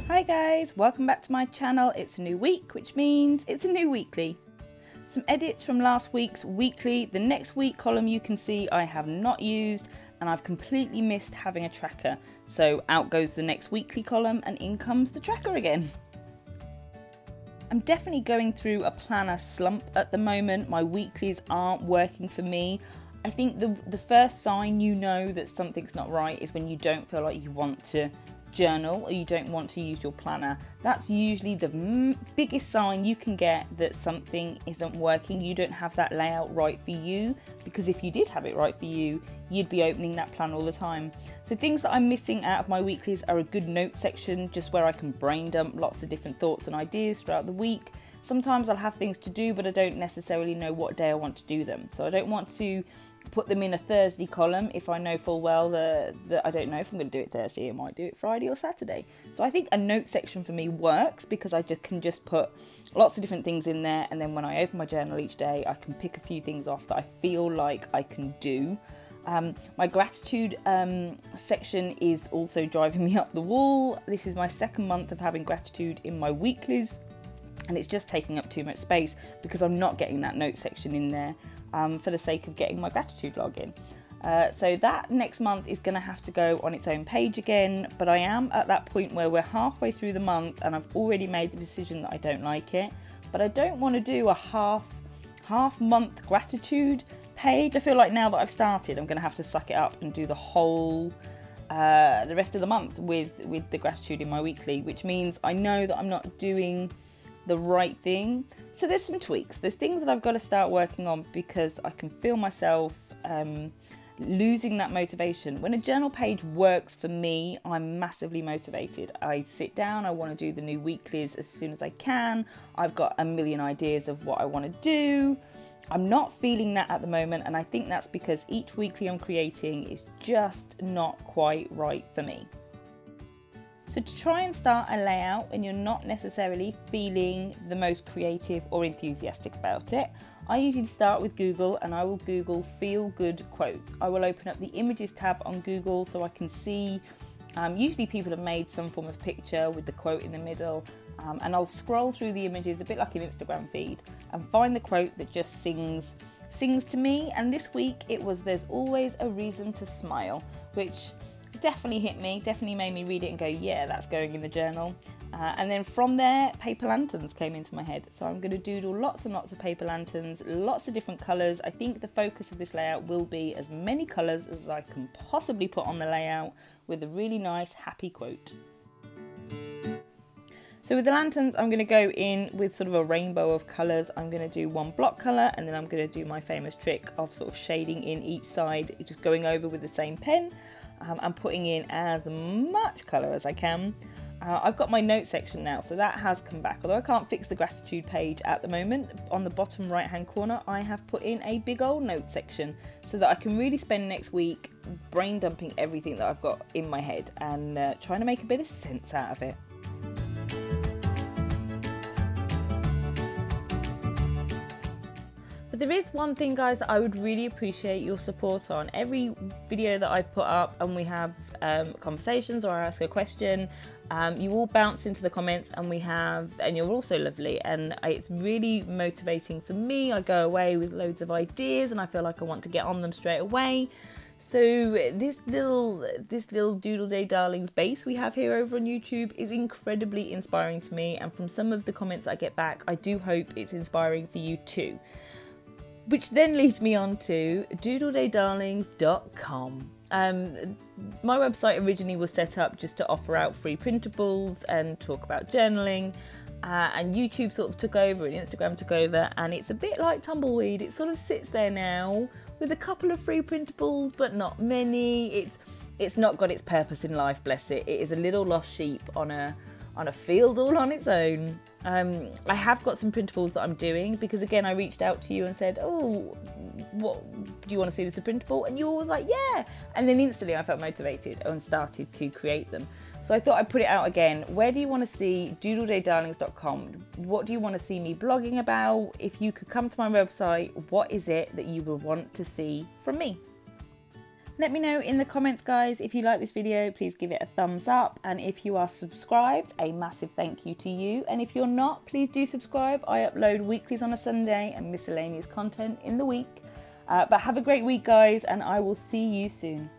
Hi guys, welcome back to my channel. It's a new week, which means it's a new weekly. Some edits from last week's weekly. The next week column you can see I have not used and I've completely missed having a tracker. So out goes the next weekly column and in comes the tracker again. I'm definitely going through a planner slump at the moment. My weeklies aren't working for me. I think the first sign you know that something's not right is when you don't feel like you want to journal or you don't want to use your planner. That's usually the biggest sign you can get that something isn't working. You don't have that layout right for you, because if you did have it right for you, you'd be opening that plan all the time. So things that I'm missing out of my weeklies are a good note section, just where I can brain dump lots of different thoughts and ideas throughout the week. Sometimes I'll have things to do, but I don't necessarily know what day I want to do them. So I don't want to put them in a Thursday column if I know full well that I don't know if I'm going to do it Thursday. I might do it Friday or Saturday. So I think a note section for me works because I can just put lots of different things in there, and then when I open my journal each day I can pick a few things off that I feel like I can do. My gratitude section is also driving me up the wall. This is my second month of having gratitude in my weeklies, and it's just taking up too much space because I'm not getting that note section in there for the sake of getting my gratitude login. So that next month is going to have to go on its own page again, but I am at that point where we're halfway through the month and I've already made the decision that I don't like it, but I don't want to do a half month gratitude page. I feel like now that I've started, I'm going to have to suck it up and do the whole the rest of the month with the gratitude in my weekly, which means I know that I'm not doing the right thing. So there's some tweaks, there's things that I've got to start working on because I can feel myself losing that motivation. When a journal page works for me, I'm massively motivated. I sit down, I want to do the new weeklies as soon as I can. I've got a million ideas of what I want to do. I'm not feeling that at the moment, and I think that's because each weekly I'm creating is just not quite right for me. So to try and start a layout when you're not necessarily feeling the most creative or enthusiastic about it, I usually start with Google and I will Google feel good quotes. I will open up the images tab on Google so I can see, usually people have made some form of picture with the quote in the middle, and I'll scroll through the images a bit like an Instagram feed and find the quote that just sings to me. And this week it was "There's always a reason to smile," which definitely hit me, definitely made me read it and go, yeah, that's going in the journal. And then from there, paper lanterns came into my head. So I'm going to doodle lots and lots of paper lanterns, lots of different colours. I think the focus of this layout will be as many colours as I can possibly put on the layout with a really nice, happy quote. So with the lanterns, I'm going to go in with sort of a rainbow of colours. I'm going to do one block colour, and then I'm going to do my famous trick of sort of shading in each side, just going over with the same pen. I'm putting in as much colour as I can. I've got my note section now, so that has come back. Although I can't fix the gratitude page at the moment, on the bottom right hand corner I have put in a big old note section so that I can really spend next week brain dumping everything that I've got in my head and trying to make a bit of sense out of it. There is one thing, guys, that I would really appreciate your support on. Every video that I put up and we have conversations or I ask a question, you all bounce into the comments and you're also lovely, and it's really motivating for me. I go away with loads of ideas and I feel like I want to get on them straight away. So this little Doodle Day Darlings base we have here over on YouTube is incredibly inspiring to me, and from some of the comments I get back, I do hope it's inspiring for you too. Which then leads me on to doodledaydarlings.com. My website originally was set up just to offer out free printables and talk about journaling, and YouTube sort of took over and Instagram took over, and it's a bit like tumbleweed. It sort of sits there now with a couple of free printables, but not many. It's not got its purpose in life, bless it. It is a little lost sheep on a field all on its own. I have got some printables that I'm doing because, again, I reached out to you and said, oh, what do you want to see this a printable? And you all was like, yeah. And then instantly I felt motivated and started to create them. So I thought I'd put it out again. Where do you want to see doodledaydarlings.com? What do you want to see me blogging about? If you could come to my website, what is it that you would want to see from me? Let me know in the comments, guys, if you like this video, please give it a thumbs up. And if you are subscribed, a massive thank you to you. And if you're not, please do subscribe. I upload weeklies on a Sunday and miscellaneous content in the week. But have a great week, guys, and I will see you soon.